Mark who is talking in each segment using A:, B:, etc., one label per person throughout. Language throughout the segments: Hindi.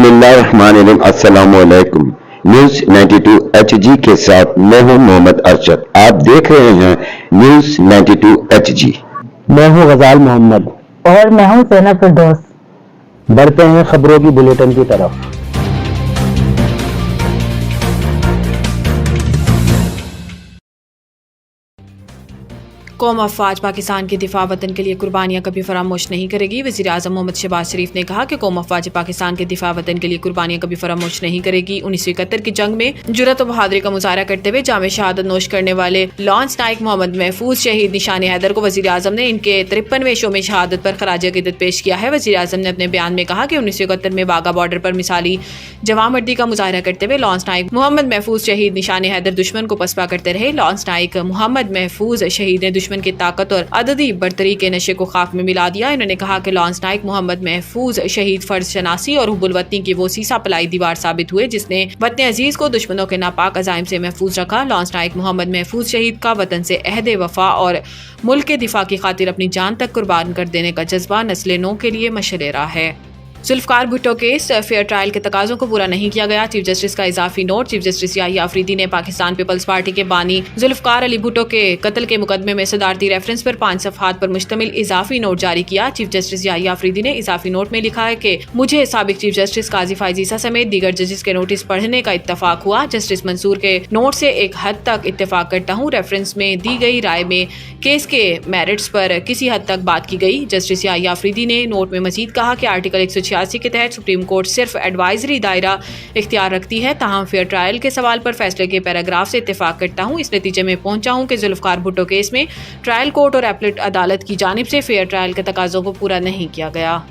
A: बिस्मिल्लाहिर्रहमानिर्रहीम। अस्सलामुअलैकुम। न्यूज 92 HG के साथ मैं हूं मोहम्मद अरशद। आप देख रहे हैं न्यूज 92 HG।
B: मैं हूं गजाल मोहम्मद
C: और मैं हूं सेना फिरदौस।
B: बढ़ते हैं खबरों की बुलेटिन की तरफ।
D: कौम अफवाज पाकिस्तान के दिफा वतन के लिए कुर्बानियां कभी फरामोश नहीं करेगी। वज़ीर आज़म मोहम्मद शहबाज शरीफ ने कहा कि कौम अफवाज पाकिस्तान के दिफा वतन के लिए कुर्बानियां कभी फरामोश नहीं करेगी। 1971 की जंग में जुरत और बहादुरी का मुजाहरा करते हुए जामे शहादत नोश करने वाले लॉन्स नाइक मोहम्मद महफूज शहीद निशान हैदर को वज़ीर आज़म ने इनके 53वें शोमे शहादत पर खराज अकीदत पेश किया है। वज़ीर आज़म ने अपने बयान में कहा कि 1971 में बागा बॉर्डर पर मिसाली जवामर्दी का मुजाहरा करते हुए लॉन्स नाइक मोहम्मद महफूज शहीद निशान हैदर दुश्मन को पसपा करते रहे। लॉन्स नाइक मोहम्मद महफूज शहीद ने दुश्मन की ताकत और अददी बरतरी के नशे को खाक में मिला दिया। इन्होंने कहा कि लॉन्स नाइक मोहम्मद महफूज शहीद फर्ज शनासी और हुब्बुल वतनी की वो सीसा पलाई दीवार साबित हुए जिसने वतन अजीज को दुश्मनों के नापाक अजाइम से महफूज रखा। लॉन्स नाइक मोहम्मद महफूज शहीद का वतन से अहद वफा और मुल्क के दिफा की खातिर अपनी जान तक कुर्बान कर देने का जज्बा नस्ल नौ के लिए मशलेरा है। Zulfikar Bhutto case fair trial के तकाजों को पूरा नहीं किया गया। चीफ जस्टिस का इजाफी नोट। चीफ जस्टिस याहिया अफरीदी ने पाकिस्तान पीपल्स पार्टी के बानी जुल्फकार अली भुट्टो के कत्ल के मुकदमे में सदारती रेफरेंस पर 5 सफ़हात पर मुश्तमिल इजाफी नोट जारी किया। चीफ जस्टिस याहिया अफरीदी ने इजाफी नोट में लिखा है कि मुझे साबिक चीफ जस्टिस काजी फायज ईसा समेत दीगर जजेस के नोटिस पढ़ने का इत्तफाक हुआ। जस्टिस मंसूर के नोट से एक हद तक इत्तफाक करता हूँ। रेफरेंस में दी गई राय में केस के मेरिट्स पर किसी हद तक बात की गई। जस्टिस याहिया अफरीदी ने नोट में मजीद कहा कि आर्टिकल 186 के तहत सुप्रीम कोर्ट सिर्फ एडवाइजरी दायरा इख्तियार रखती है। ताहम फेयर ट्रायल के सवाल पर फैसले के पैराग्राफ से इत्तेफाक करता हूँ। इस नतीजे में पहुंचा हूँ कि जुल्फकार भुट्टो केस में ट्रायल कोर्ट और एपलेट अदालत की जानिब से फेयर ट्रायल के तकाजों को पूरा नहीं किया गया।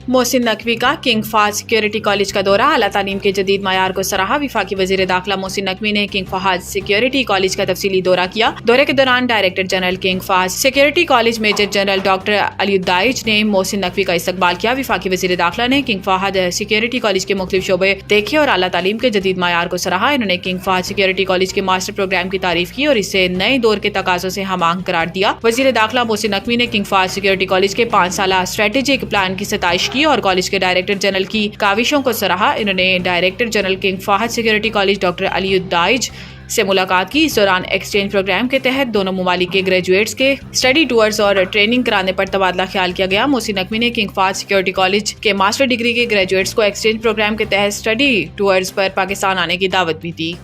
D: मोहसिन नकवी का किंग फहद सिक्योरिटी कॉलेज का दौरा। आला तालीम के जदीद मायार को सराहा। विफाकी वजीर दाखिला मोहसिन नकवी ने किंग फहद सिक्योरिटी कॉलेज का तफसीली दौरा किया। दौरे के दौरान director general King Fahd Security College major general doctor अलीउद्दाइज ने मोहसिन नकवी का इस्तकबाल किया। विफाकी वजीर दाखिला ने किंग फहद सिक्योरिटी कॉलेज के मुख्तलिफ शोबे देखे और आला तालीम के जदीद मायार को सराहा। इन्होंने किंग फहद सिक्योरिटी कॉलेज के मास्टर प्रोग्राम की तारीफ की और इसे नए दौर के तकाजों से हम-आहंग करार दिया। वजीर दाखिला मोहसिन नकवी ने किंग फहद सिक्योरिटी कॉलेज के 5 साला स्ट्रेटेजिक प्लान की सताइश की और कॉलेज के डायरेक्टर जनरल की काविशों को सराहा। इन्होंने director general King Fahd Security College doctor अलीउद्दाइज से मुलाकात की। इस दौरान एक्सचेंज प्रोग्राम के तहत दोनों ममालिक के ग्रेजुएट्स के स्टडी टूर्स और ट्रेनिंग कराने पर तबादला ख्याल किया गया। मोहसिन नकवी ने किंग फहद सिक्योरिटी कॉलेज के मास्टर डिग्री के ग्रेजुएट्स को एक्सचेंज प्रोग्राम के तहत स्टडी टूर्स पर पाकिस्तान आने की दावत भी दी।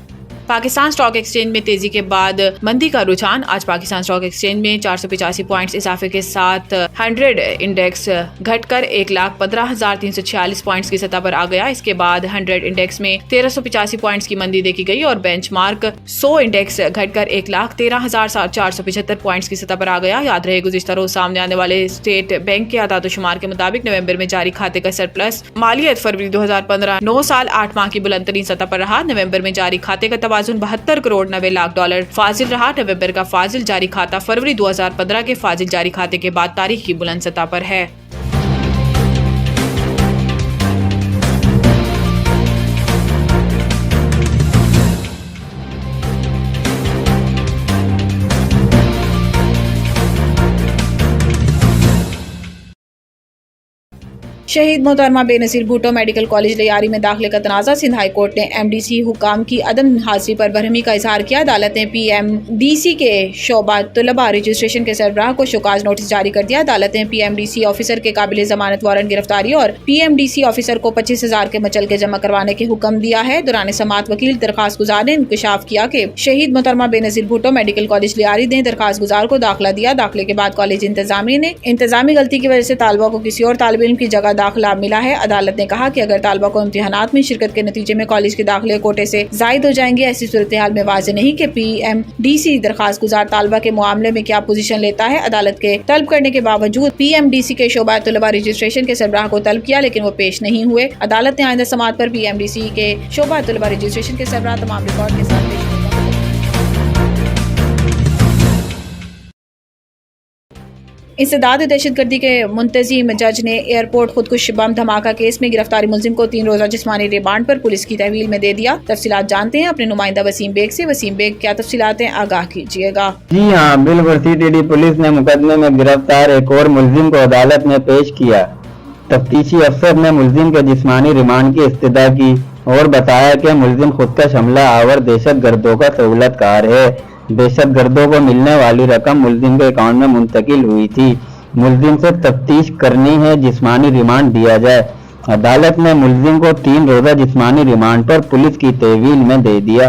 D: पाकिस्तान स्टॉक एक्सचेंज में तेजी के बाद मंदी का रुझान। आज पाकिस्तान स्टॉक एक्सचेंज में 485 पॉइंट्स इजाफे के साथ 100 इंडेक्स घटकर 1,15,346 पॉइंट्स की सतह पर आ गया। इसके बाद 100 इंडेक्स में 1385 पॉइंट्स की मंदी देखी गई और बेंचमार्क 100 इंडेक्स घटकर 1,13,475 पॉइंट्स की सतह पर आ गया। याद रहे गुज़िश्ता रोज सामने आने वाले स्टेट बैंक के आदाद-ओ-शुमार के मुताबिक नवंबर में जारी खाते का सरप्लस मालियत फरवरी 2015 9 साल 8 माह की बुलंदतरीन सतह पर रहा। नवंबर में जारी खाते का 72 करोड़ 90 लाख डॉलर फाजिल रहा। नवंबर का फाजिल जारी खाता फरवरी 2015 के फाजिल जारी खाते के बाद तारीख की बुलंद सतह पर है। शहीद मोहतरमा बेनज़ीर भुट्टो मेडिकल कॉलेज लियारी में दाखिले का तनाज़ा। सिंध हाई कोर्ट ने MDC हुकाम की अदम हाजिरी पर बरहमी का इजहार किया। अदालत ने PMDC के शोबा तलबा रजिस्ट्रेशन के सरबराह को शोकाज नोटिस जारी कर दिया। अदालत ने PMDC ऑफिसर के काबिल जमानत वारंट गिरफ्तारी और PMDC ऑफिसर को 25,000 के मचल के जमा करवाने के हुक्म दिया है। दौरान समाअत वकील दरखास्त गुजार ने इंकशाफ किया कि शहीद मोहतरमा बेनज़ीर भुट्टो मेडिकल कॉलेज लियारी ने दरखास्त गुजार को दाखिला दिया। दाखिले के बाद कॉलेज इंतजामिया ने इंतजामी गलती की वजह से तालबा को किसी और तालिब इल्म की जगह दाखिला मिला है। अदालत ने कहा कि अगर तालबा को इम्तिहानात में शिरकत के नतीजे में कॉलेज के दाखिले कोटे से जायद हो जाएंगे, ऐसी सूरत हाल में वाज़ेह नहीं कि PMDC दरखास्त गुजार तालबा के मामले में क्या पोजीशन लेता है। अदालत के तलब करने के बावजूद PMDC के शोबा तलबा रजिस्ट्रेशन के सरबराह को तलब किया लेकिन वो पेश नहीं हुए। अदालत ने आइंदा समाअत पर PMDC के शोबा तलबा रजिस्ट्रेशन के सरबराह तमाम रिकॉर्ड के साथ पेश इंसदाद दहशतगर्दी के मुंतजिम जज ने एयरपोर्ट खुदकुश बम धमाका केस में गिरफ्तारी मुलजिम को 3 रोजा जिस्मानी रिमांड पर पुलिस की तहवील में दे दिया। तफसीलात जानते हैं अपने नुमाइंदा वसीम बेग से। वसीम बेग, क्या तफसीलात हैं, आगाह कीजिएगा।
B: जी हाँ, बिलवर्सिटी पुलिस ने मुकदमे में गिरफ्तार एक और मुलजिम को अदालत में पेश किया।
E: तफ्तीशी अफसर ने मुलजिम के जिस्मानी रिमांड की इस्तदा की और बताया कि मुलजिम खुदकश हमला आवर दहशतगर्दों का सहूलतकार है। दहशतगर्दों को मिलने वाली रकम मुलजिम के अकाउंट में मुंतकिल हुई थी। मुलजिम से तफ्तीश करनी है, जिस्मानी रिमांड दिया जाए। अदालत ने मुलजिम को 3 रोज़ा जिस्मानी रिमांड पर पुलिस की तहवील में दे दिया।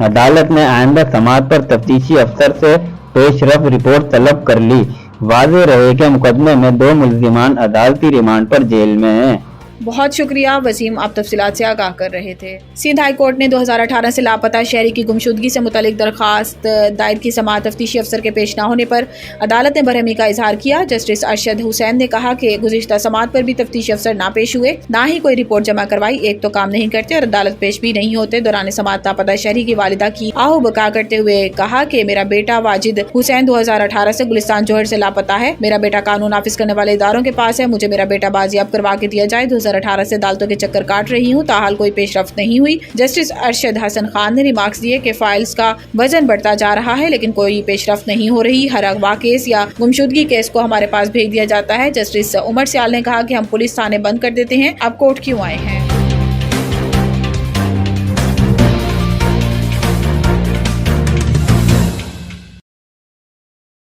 E: अदालत ने आइंदा समाअत पर तफ्तीशी अफसर से पेशरफ रिपोर्ट तलब कर ली। वाज़ेह रहे कि मुकदमे में 2 मुलजिमान अदालती रिमांड पर जेल में हैं।
D: बहुत शुक्रिया वसीम, आप तफसीलात से आगाह कर रहे थे। सिंध हाई कोर्ट ने 2018 से लापता शहरी की गुमशुदगी से मुतालिक दरखास्त दायर की समाअत तफ्तीशी अफसर के पेश न होने पर अदालत ने बरहमी का इजहार किया। जस्टिस अरशद हुसैन ने कहा कि गुज़िश्ता समाअत पर भी तफ्तीशी अफसर ना पेश हुए, ना ही कोई रिपोर्ट जमा करवाई, एक तो काम नहीं करते और अदालत पेश भी नहीं होते। दौरान समाअत लापता शहरी की वालिदा की आहू बका करते हुए कहा कि मेरा बेटा वाजिद हुसैन 2018 से गुलिस्तान जोहर से लापता है। मेरा बेटा कानून नाफिज करने वाले इदारों के पास है। मुझे मेरा बेटा बाजियाब करवा के दिया जाए। 2018 से अदालतों के चक्कर काट रही हूँ, ताहाल कोई पेशरफ्त नहीं हुई। जस्टिस अरशद हसन खान ने रिमार्क्स दिए कि फाइल्स का वजन बढ़ता जा रहा है लेकिन कोई पेशरफ्त नहीं हो रही। हर अगवा केस या गुमशुदगी केस को हमारे पास भेज दिया जाता है। जस्टिस उमर सियाल ने कहा कि हम पुलिस थाने बंद कर देते हैं, अब कोर्ट क्यों आए हैं।